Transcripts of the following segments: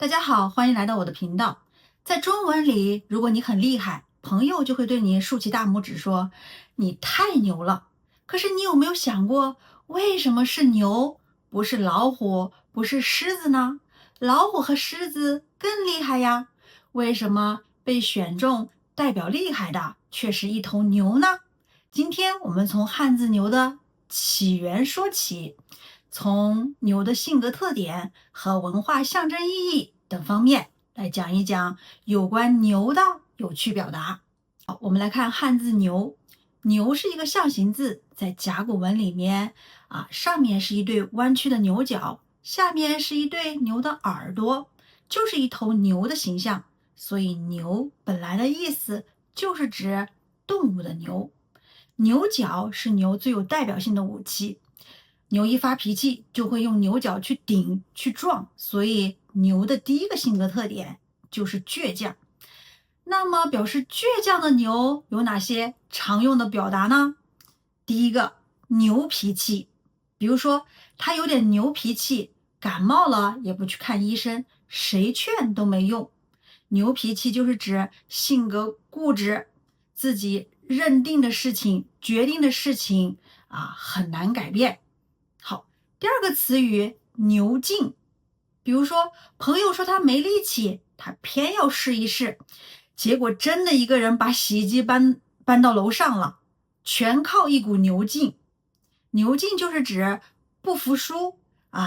大家好，欢迎来到我的频道。在中文里，如果你很厉害，朋友就会对你竖起大拇指说你太牛了。可是你有没有想过，为什么是牛，不是老虎，不是狮子呢？老虎和狮子更厉害呀，为什么被选中代表厉害的却是一头牛呢？今天我们从汉字牛的起源说起，从牛的性格特点和文化象征意义等方面来讲一讲有关牛的有趣表达。好，我们来看汉字牛。牛是一个象形字，在甲骨文里面上面是一对弯曲的牛角，下面是一对牛的耳朵，就是一头牛的形象。所以牛本来的意思就是指动物的牛。牛角是牛最有代表性的武器，牛一发脾气就会用牛角去顶去撞，所以牛的第一个性格特点就是倔强。那么表示倔强的牛有哪些常用的表达呢？第一个，牛脾气，比如说他有点牛脾气，感冒了也不去看医生，谁劝都没用。牛脾气就是指性格固执，自己认定的事情、决定的事情很难改变。好，第二个词语牛劲，比如说朋友说他没力气，他偏要试一试，结果真的一个人把洗衣机搬到楼上了，全靠一股牛劲。牛劲就是指不服输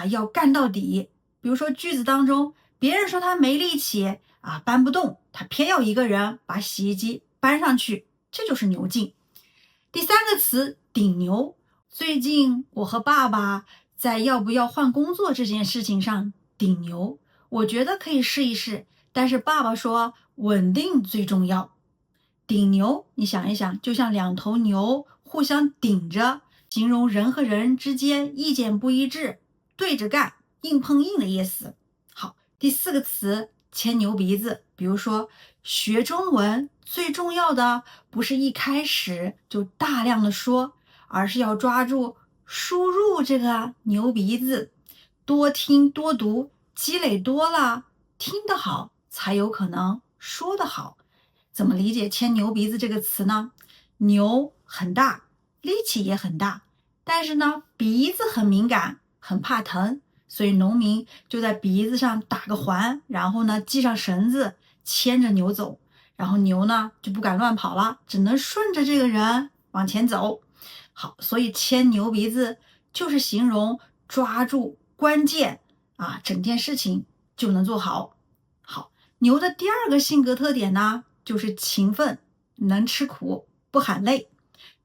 要干到底。比如说句子当中，别人说他没力气搬不动，他偏要一个人把洗衣机搬上去，这就是牛劲。第三个词顶牛，最近我和爸爸在要不要换工作这件事情上顶牛，我觉得可以试一试，但是爸爸说稳定最重要。顶牛，你想一想，就像两头牛互相顶着，形容人和人之间意见不一致，对着干，硬碰硬的意思。好，第四个词牵牛鼻子，比如说学中文最重要的不是一开始就大量的说，而是要抓住输入这个牛鼻子，多听多读，积累多了，听得好才有可能说得好。怎么理解牵牛鼻子这个词呢？牛很大，力气也很大，但是呢，鼻子很敏感，很怕疼，所以农民就在鼻子上打个环，然后呢系上绳子，牵着牛走，然后牛呢就不敢乱跑了，只能顺着这个人往前走。好，所以牵牛鼻子就是形容抓住关键整件事情就能做好。好，牛的第二个性格特点呢，就是勤奋，能吃苦，不喊累。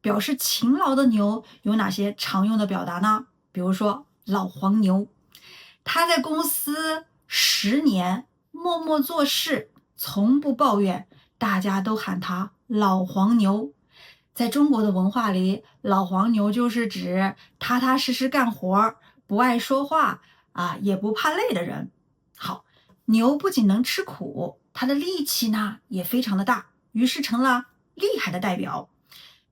表示勤劳的牛有哪些常用的表达呢？比如说老黄牛，他在公司10年，默默做事，从不抱怨，大家都喊他老黄牛。在中国的文化里，老黄牛就是指踏踏实实干活，不爱说话也不怕累的人。好，牛不仅能吃苦，它的力气呢也非常的大，于是成了厉害的代表。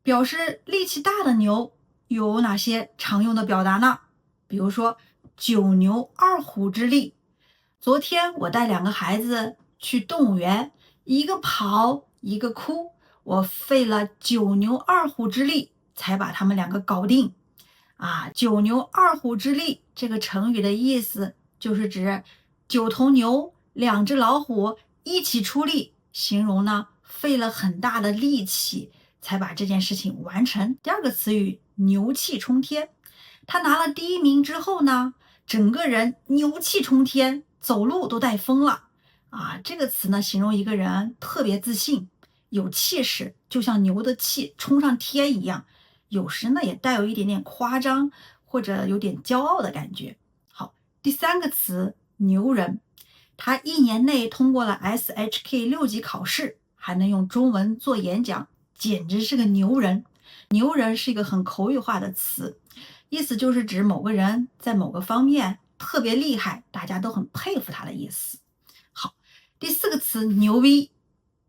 表示力气大的牛有哪些常用的表达呢？比如说九牛二虎之力。昨天我带2个孩子去动物园，一个跑一个哭，我费了九牛二虎之力才把他们2个搞定。九牛二虎之力这个成语的意思就是指9头牛2只老虎一起出力，形容呢费了很大的力气才把这件事情完成。第二个词语牛气冲天，他拿了第1名之后呢，整个人牛气冲天，走路都带风了这个词呢形容一个人特别自信，有气势，就像牛的气冲上天一样，有时呢也带有一点点夸张或者有点骄傲的感觉。好，第3个词牛人，他1年内通过了 SHK 6级考试，还能用中文做演讲，简直是个牛人。牛人是一个很口语化的词，意思就是指某个人在某个方面特别厉害，大家都很佩服他的意思。好，第4个词牛逼，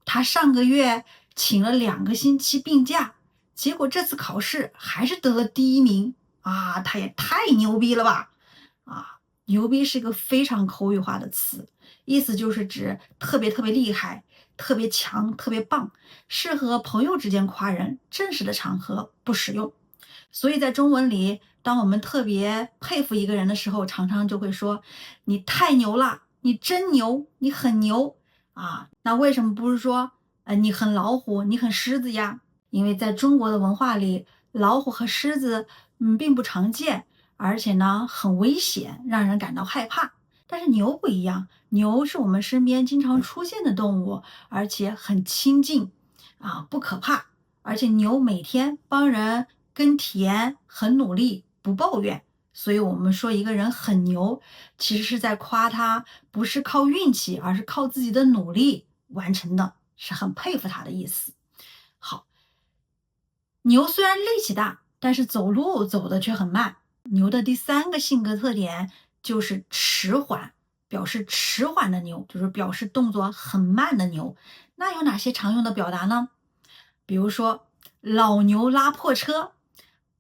他上个月请了2个星期病假，结果这次考试还是得了第1名他也太牛逼了吧牛逼是一个非常口语化的词，意思就是指特别特别厉害、特别强、特别棒，适合朋友之间夸人，正式的场合不使用。所以在中文里，当我们特别佩服一个人的时候，常常就会说：“你太牛了，你真牛，你很牛啊！”那为什么不是说你很老虎，你很狮子呀？因为在中国的文化里，老虎和狮子并不常见，而且呢很危险，让人感到害怕。但是牛不一样，牛是我们身边经常出现的动物，而且很亲近不可怕。而且牛每天帮人耕田，很努力，不抱怨。所以我们说一个人很牛，其实是在夸他不是靠运气，而是靠自己的努力完成的，是很佩服他的意思。好，牛虽然力气大，但是走路走的却很慢。牛的第三个性格特点就是迟缓，表示迟缓的牛，就是表示动作很慢的牛。那有哪些常用的表达呢？比如说，老牛拉破车，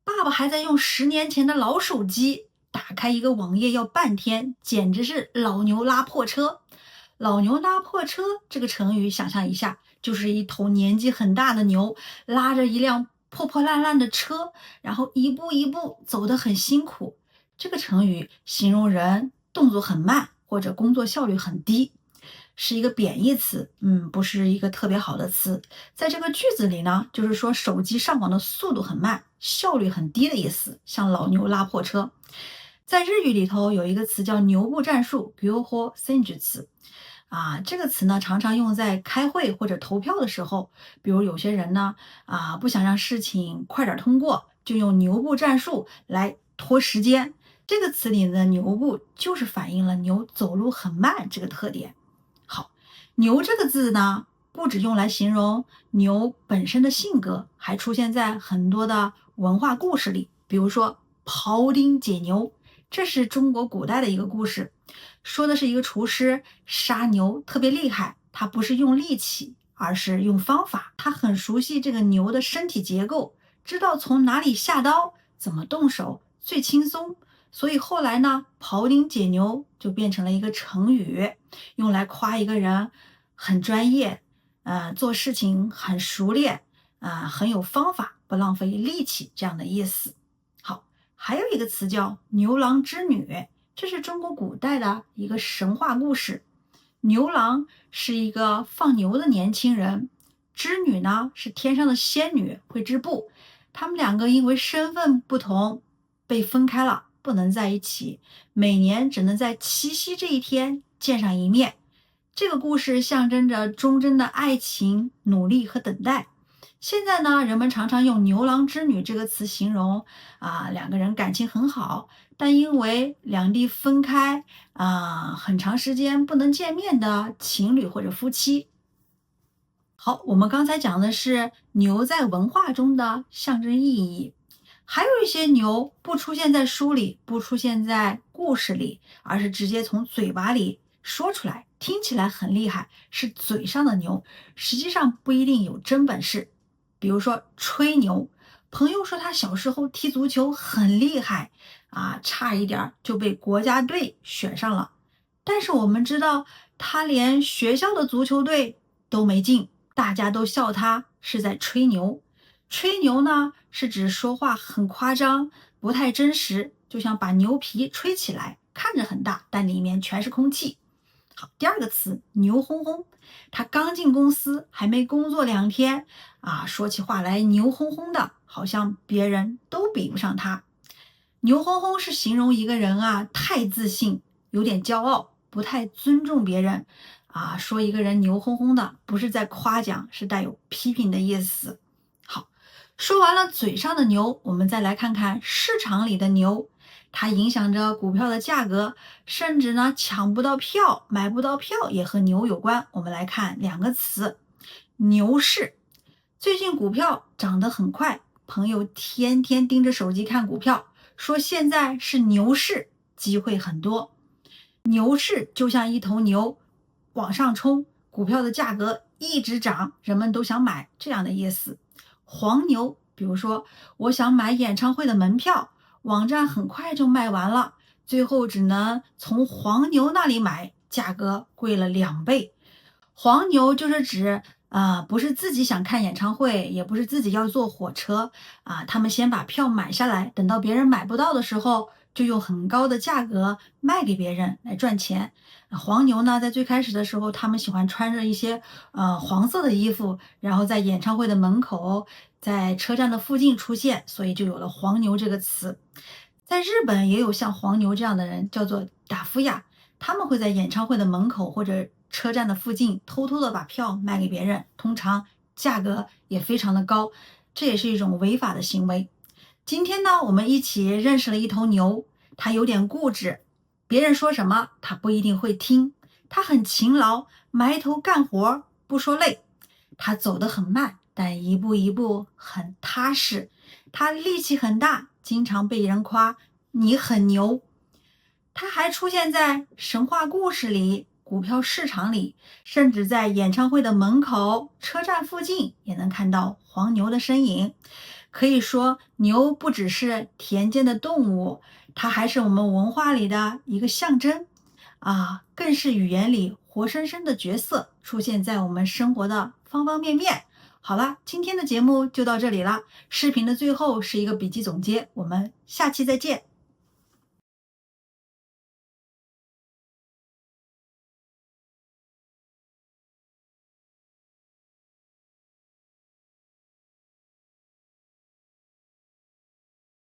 爸爸还在用10年前的老手机，打开一个网页要半天，简直是老牛拉破车。老牛拉破车这个成语，想象一下，就是一头年纪很大的牛拉着一辆破破烂烂的车，然后一步一步走得很辛苦。这个成语形容人动作很慢或者工作效率很低，是一个贬义词，不是一个特别好的词。在这个句子里呢，就是说手机上网的速度很慢，效率很低的意思，像老牛拉破车。在日语里头有一个词叫牛步战术 gyouho senjutsu 这个词呢常常用在开会或者投票的时候，比如有些人呢不想让事情快点通过，就用牛步战术来拖时间。这个词里的牛步就是反映了牛走路很慢这个特点。好，牛这个字呢，不只用来形容牛本身的性格，还出现在很多的文化故事里。比如说庖丁解牛，这是中国古代的一个故事，说的是一个厨师杀牛特别厉害，他不是用力气，而是用方法。他很熟悉这个牛的身体结构，知道从哪里下刀，怎么动手最轻松。所以后来呢，庖丁解牛就变成了一个成语，用来夸一个人很专业，做事情很熟练，很有方法，不浪费力气这样的意思。好，还有一个词叫牛郎织女，这是中国古代的一个神话故事。牛郎是一个放牛的年轻人，织女呢是天上的仙女，会织布。他们两个因为身份不同被分开了，不能在一起，每年只能在七夕这一天见上一面。这个故事象征着忠贞的爱情、努力和等待。现在呢，人们常常用牛郎织女这个词形容两个人感情很好，但因为两地分开很长时间不能见面的情侣或者夫妻。好，我们刚才讲的是牛在文化中的象征意义，还有一些牛不出现在书里，不出现在故事里，而是直接从嘴巴里说出来，听起来很厉害，是嘴上的牛，实际上不一定有真本事。比如说吹牛，朋友说他小时候踢足球很厉害差一点就被国家队选上了，但是我们知道他连学校的足球队都没进，大家都笑他是在吹牛。吹牛呢，是指说话很夸张，不太真实，就像把牛皮吹起来，看着很大，但里面全是空气。好，第二个词牛哄哄，他刚进公司，还没工作2天说起话来牛哄哄的，好像别人都比不上他。牛哄哄是形容一个人太自信，有点骄傲，不太尊重别人说一个人牛哄哄的，不是在夸奖，是带有批评的意思。好，说完了嘴上的牛，我们再来看看市场里的牛，它影响着股票的价格，甚至呢抢不到票，买不到票也和牛有关。我们来看2个词，牛市。最近股票涨得很快，朋友天天盯着手机看股票，说现在是牛市，机会很多。牛市就像一头牛往上冲，股票的价格一直涨，人们都想买，这样的意思。黄牛，比如说我想买演唱会的门票，网站很快就卖完了，最后只能从黄牛那里买，价格贵了2倍。黄牛就是指不是自己想看演唱会，也不是自己要坐火车他们先把票买下来，等到别人买不到的时候，就用很高的价格卖给别人来赚钱。黄牛呢，在最开始的时候，他们喜欢穿着一些黄色的衣服，然后在演唱会的门口，在车站的附近出现，所以就有了黄牛这个词。在日本也有像黄牛这样的人，叫做打夫亚，他们会在演唱会的门口或者车站的附近偷偷的把票卖给别人，通常价格也非常的高，这也是一种违法的行为。今天呢，我们一起认识了一头牛，它有点固执，别人说什么它不一定会听，它很勤劳，埋头干活，不说累。它走得很慢，但一步一步很踏实。它力气很大，经常被人夸你很牛。它还出现在神话故事里、股票市场里，甚至在演唱会的门口、车站附近也能看到黄牛的身影。可以说，牛不只是田间的动物，它还是我们文化里的一个象征更是语言里活生生的角色，出现在我们生活的方方面面。好了，今天的节目就到这里了。视频的最后是一个笔记总结，我们下期再见。